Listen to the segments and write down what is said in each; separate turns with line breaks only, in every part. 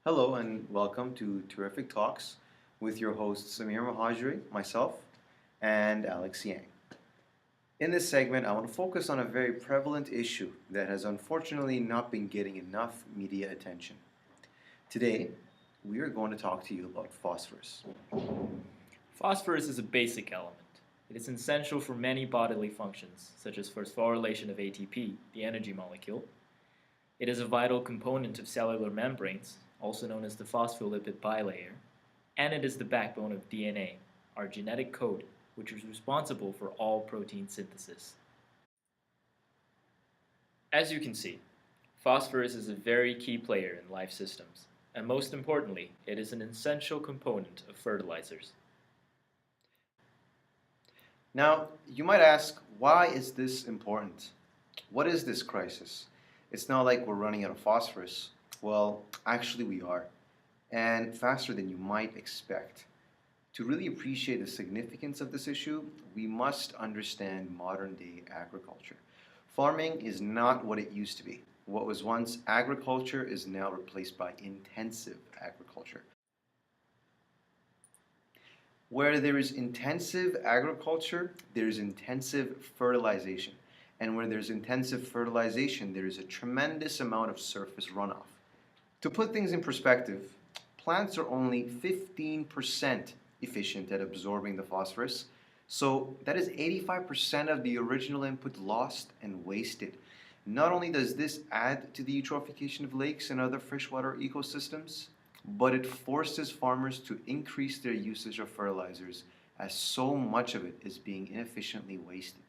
Hello and welcome to Terrific Talks with your hosts Samir Mahajri, myself, and Alex Yang. In this segment, I want to focus on a very prevalent issue that has unfortunately not been getting enough media attention. Today, we are going to talk to you about phosphorus.
Phosphorus is a basic element. It is essential for many bodily functions, such as phosphorylation of ATP, the energy molecule. It is a vital component of cellular membranes, also known as the phospholipid bilayer, and it is the backbone of DNA, our genetic code, which is responsible for all protein synthesis. As you can see, phosphorus is a very key player in life systems, and most importantly, it is an essential component of fertilizers.
Now, you might ask, why is this important? What is this crisis? It's not like we're running out of phosphorus. Well, actually, we are, and faster than you might expect. To really appreciate the significance of this issue, we must understand modern day agriculture. Farming is not what it used to be. What was once agriculture is now replaced by intensive agriculture. Where there is intensive agriculture, there is intensive fertilization. And where there's intensive fertilization, there is a tremendous amount of surface runoff. To put things in perspective, plants are only 15% efficient at absorbing the phosphorus, so that is 85% of the original input lost and wasted. Not only does this add to the eutrophication of lakes and other freshwater ecosystems, but it forces farmers to increase their usage of fertilizers as so much of it is being inefficiently wasted.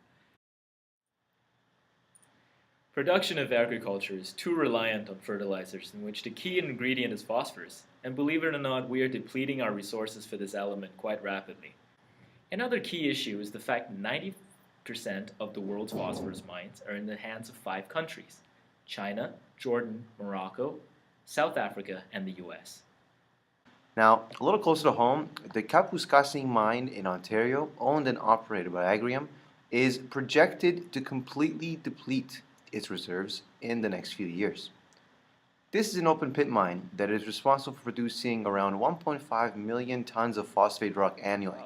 Production of agriculture is too reliant on fertilizers, in which the key ingredient is phosphorus, and believe it or not, we are depleting our resources for this element quite rapidly. Another key issue is the fact 90% of the world's phosphorus mines are in the hands of 5 countries: China, Jordan, Morocco, South Africa, and the US.
Now, a little closer to home, the Kapuskasing mine in Ontario, owned and operated by Agrium, is projected to completely deplete its reserves in the next few years. This is an open pit mine that is responsible for producing around 1.5 million tons of phosphate rock annually.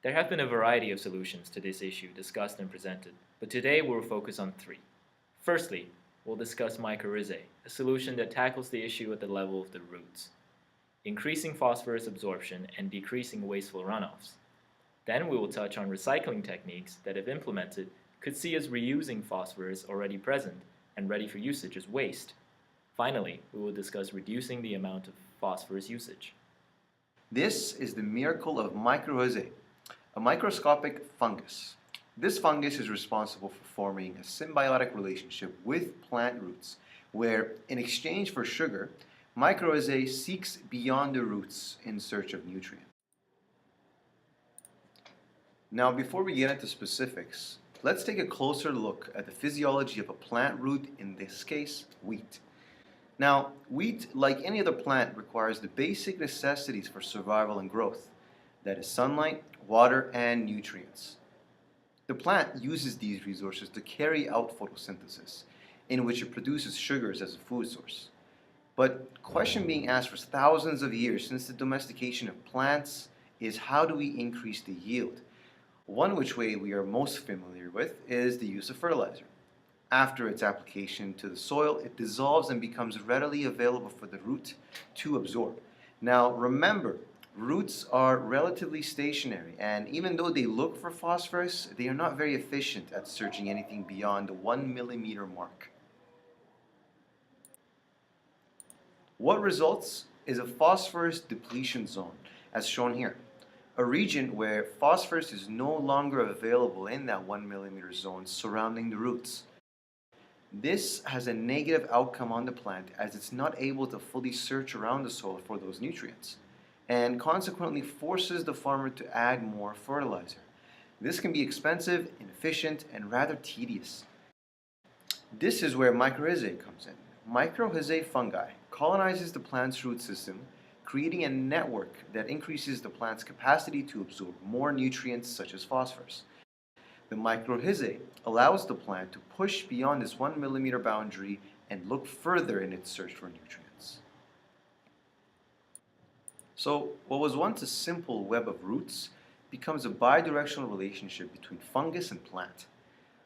There have been a variety of solutions to this issue discussed and presented, but today we'll focus on 3. Firstly, we'll discuss mycorrhizae, a solution that tackles the issue at the level of the roots, increasing phosphorus absorption and decreasing wasteful runoffs. Then we will touch on recycling techniques that, if implemented, could see us reusing phosphorus already present and ready for usage as waste. Finally, we will discuss reducing the amount of phosphorus usage.
This is the miracle of mycorrhizae, a microscopic fungus. This fungus is responsible for forming a symbiotic relationship with plant roots, where, in exchange for sugar, mycorrhizae seeks beyond the roots in search of nutrients. Now, before we get into specifics, let's take a closer look at the physiology of a plant root, in this case, wheat. Now, wheat, like any other plant, requires the basic necessities for survival and growth. That is sunlight, water, and nutrients. The plant uses these resources to carry out photosynthesis, in which it produces sugars as a food source. But the question being asked for thousands of years since the domestication of plants is, how do we increase the yield? One which way we are most familiar with is the use of fertilizer. After its application to the soil, it dissolves and becomes readily available for the root to absorb. Now remember, roots are relatively stationary, and even though they look for phosphorus, they are not very efficient at searching anything beyond the 1 millimeter mark. What results is a phosphorus depletion zone, as shown here. A region where phosphorus is no longer available in that 1 millimeter zone surrounding the roots. This has a negative outcome on the plant, as it's not able to fully search around the soil for those nutrients, and consequently forces the farmer to add more fertilizer. This can be expensive, inefficient, and rather tedious. This is where mycorrhizae comes in. Mycorrhizae fungi colonizes the plant's root system, creating a network that increases the plant's capacity to absorb more nutrients such as phosphorus. The mycorrhizae allows the plant to push beyond this 1 millimeter boundary and look further in its search for nutrients. So, what was once a simple web of roots becomes a bidirectional relationship between fungus and plant.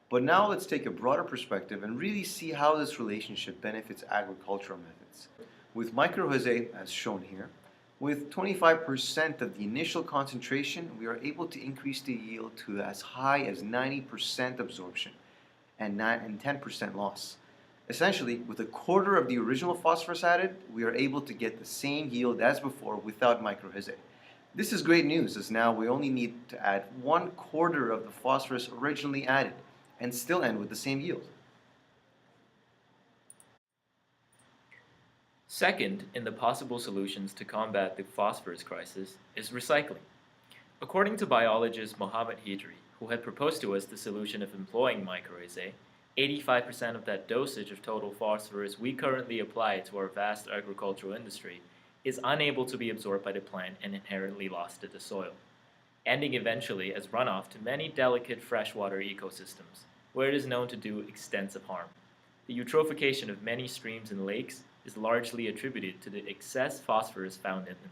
But now let's take a broader perspective and really see how this relationship benefits agricultural methods. With mycorrhizae, as shown here, with 25% of the initial concentration, we are able to increase the yield to as high as 90% absorption and 10% loss. Essentially, with a quarter of the original phosphorus added, we are able to get the same yield as before without mycorrhizae. This is great news, as now we only need to add 1/4 of the phosphorus originally added and still end with the same yield.
Second, in the possible solutions to combat the phosphorus crisis, is recycling. According to biologist Mohammed Hidri, who had proposed to us the solution of employing mycorrhizae, 85% of that dosage of total phosphorus we currently apply to our vast agricultural industry is unable to be absorbed by the plant and inherently lost to the soil, ending eventually as runoff to many delicate freshwater ecosystems, where it is known to do extensive harm. The eutrophication of many streams and lakes is largely attributed to the excess phosphorus found in them.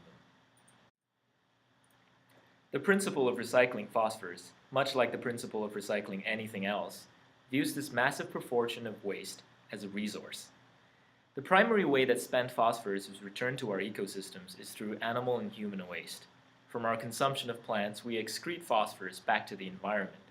The principle of recycling phosphorus, much like the principle of recycling anything else, views this massive proportion of waste as a resource. The primary way that spent phosphorus is returned to our ecosystems is through animal and human waste. From our consumption of plants, we excrete phosphorus back to the environment.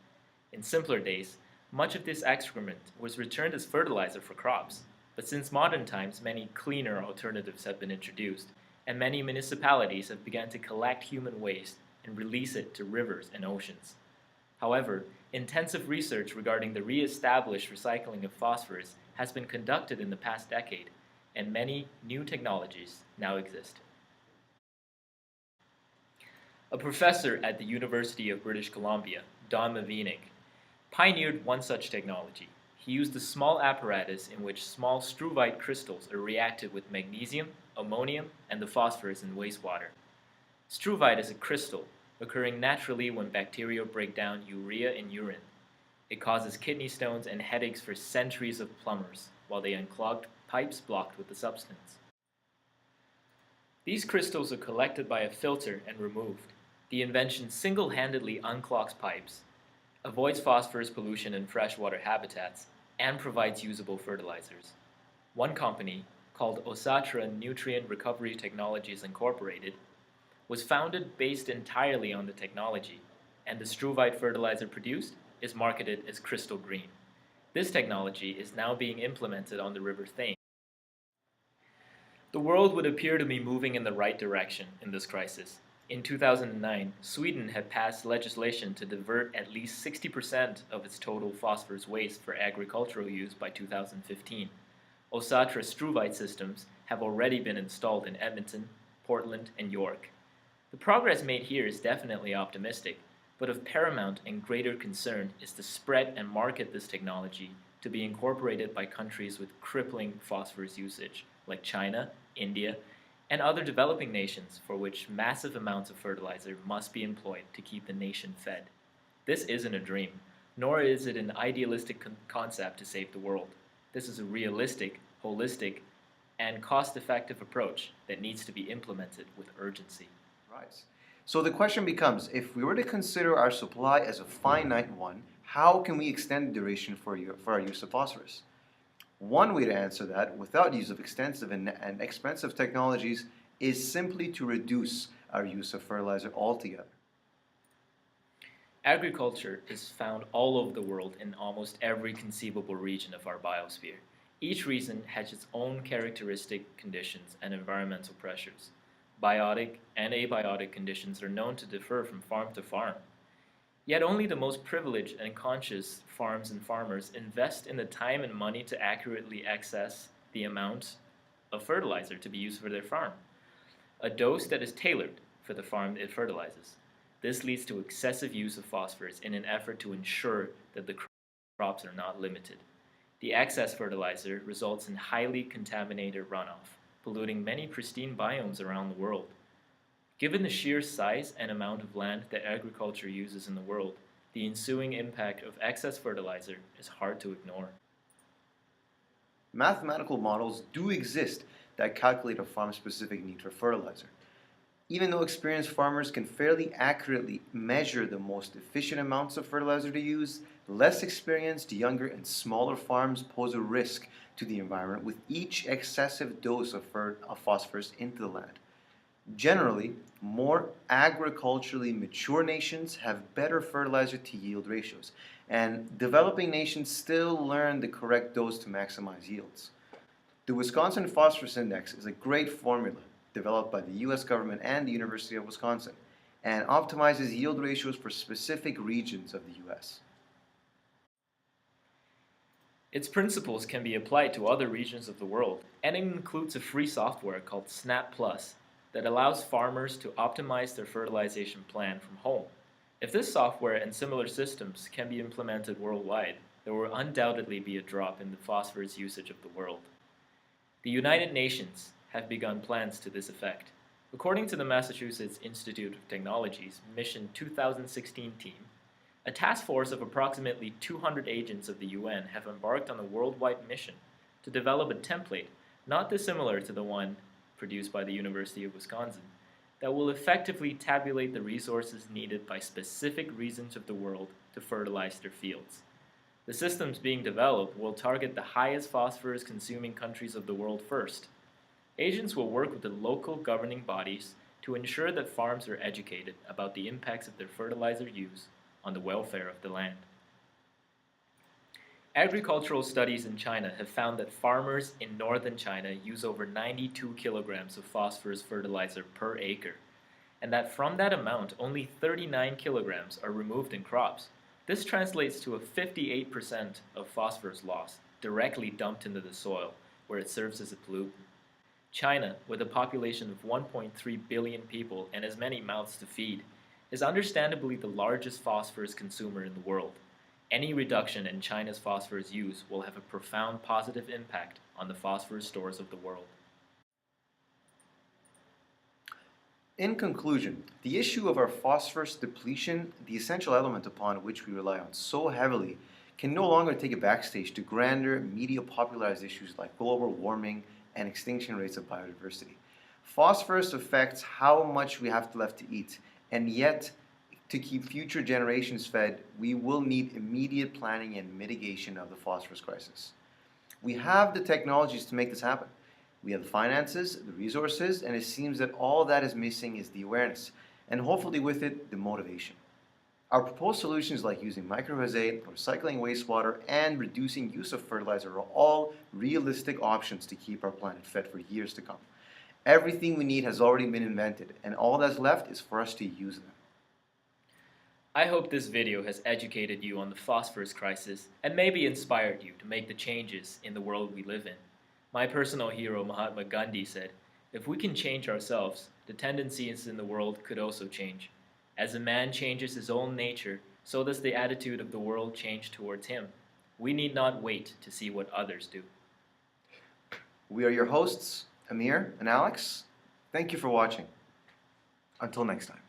In simpler days, much of this excrement was returned as fertilizer for crops, but since modern times, many cleaner alternatives have been introduced, and many municipalities have begun to collect human waste and release it to rivers and oceans. However, intensive research regarding the re-established recycling of phosphorus has been conducted in the past decade, and many new technologies now exist. A professor at the University of British Columbia, Don Mavinik, pioneered one such technology. He used a small apparatus in which small struvite crystals are reacted with magnesium, ammonium, and the phosphorus in wastewater. Struvite is a crystal occurring naturally when bacteria break down urea in urine. It causes kidney stones and headaches for centuries of plumbers while they unclogged pipes blocked with the substance. These crystals are collected by a filter and removed. The invention single-handedly unclogs pipes, avoids phosphorus pollution in freshwater habitats, and provides usable fertilizers. One company, called Osatra Nutrient Recovery Technologies Incorporated, was founded based entirely on the technology, and the struvite fertilizer produced is marketed as crystal green. This technology is now being implemented on the River Thames. The world would appear to be moving in the right direction in this crisis. In 2009, Sweden had passed legislation to divert at least 60% of its total phosphorus waste for agricultural use by 2015. Osatra struvite systems have already been installed in Edmonton, Portland, and York. The progress made here is definitely optimistic, but of paramount and greater concern is to spread and market this technology to be incorporated by countries with crippling phosphorus usage, like China, India, and other developing nations for which massive amounts of fertilizer must be employed to keep the nation fed. This isn't a dream, nor is it an idealistic concept to save the world. This is a realistic, holistic, and cost-effective approach that needs to be implemented with urgency.
Right. So the question becomes, if we were to consider our supply as a finite one, how can we extend the duration for our use of phosphorus? One way to answer that, without use of extensive and expensive technologies, is simply to reduce our use of fertilizer altogether.
Agriculture is found all over the world in almost every conceivable region of our biosphere. Each region has its own characteristic conditions and environmental pressures. Biotic and abiotic conditions are known to differ from farm to farm. Yet only the most privileged and conscious farms and farmers invest in the time and money to accurately access the amount of fertilizer to be used for their farm, a dose that is tailored for the farm it fertilizes. This leads to excessive use of phosphorus in an effort to ensure that the crops are not limited. The excess fertilizer results in highly contaminated runoff, polluting many pristine biomes around the world. Given the sheer size and amount of land that agriculture uses in the world, the ensuing impact of excess fertilizer is hard to ignore.
Mathematical models do exist that calculate a farm-specific need for fertilizer. Even though experienced farmers can fairly accurately measure the most efficient amounts of fertilizer to use, less experienced, younger, and smaller farms pose a risk to the environment with each excessive dose of phosphorus into the land. Generally, more agriculturally mature nations have better fertilizer to yield ratios, and developing nations still learn the correct dose to maximize yields. The Wisconsin Phosphorus Index is a great formula developed by the US government and the University of Wisconsin and optimizes yield ratios for specific regions of the US.
Its principles can be applied to other regions of the world, and it includes a free software called Snap Plus that allows farmers to optimize their fertilization plan from home. If this software and similar systems can be implemented worldwide, there will undoubtedly be a drop in the phosphorus usage of the world. The United Nations have begun plans to this effect. According to the Massachusetts Institute of Technology's Mission 2016 team, a task force of approximately 200 agents of the UN have embarked on a worldwide mission to develop a template not dissimilar to the one produced by the University of Wisconsin that will effectively tabulate the resources needed by specific regions of the world to fertilize their fields. The systems being developed will target the highest phosphorus consuming countries of the world first. Agents will work with the local governing bodies to ensure that farms are educated about the impacts of their fertilizer use on the welfare of the land. Agricultural studies in China have found that farmers in northern China use over 92 kilograms of phosphorus fertilizer per acre, and that from that amount, only 39 kilograms are removed in crops. This translates to a 58% of phosphorus loss directly dumped into the soil, where it serves as a pollutant. China, with a population of 1.3 billion people and as many mouths to feed, is understandably the largest phosphorus consumer in the world. Any reduction in China's phosphorus use will have a profound positive impact on the phosphorus stores of the world.
In conclusion, the issue of our phosphorus depletion, the essential element upon which we rely on so heavily, can no longer take a backstage to grander, media popularized issues like global warming and extinction rates of biodiversity. Phosphorus affects how much we have left to eat, and yet, to keep future generations fed, we will need immediate planning and mitigation of the phosphorus crisis. We have the technologies to make this happen. We have the finances, the resources, and it seems that all that is missing is the awareness, and hopefully with it, the motivation. Our proposed solutions like using microhazate, recycling wastewater, and reducing use of fertilizer are all realistic options to keep our planet fed for years to come. Everything we need has already been invented, and all that's left is for us to use them.
I hope this video has educated you on the phosphorus crisis and maybe inspired you to make the changes in the world we live in. My personal hero Mahatma Gandhi said, "If we can change ourselves, the tendencies in the world could also change. As a man changes his own nature, so does the attitude of the world change towards him. We need not wait to see what others do."
We are your hosts, Amir and Alex. Thank you for watching. Until next time.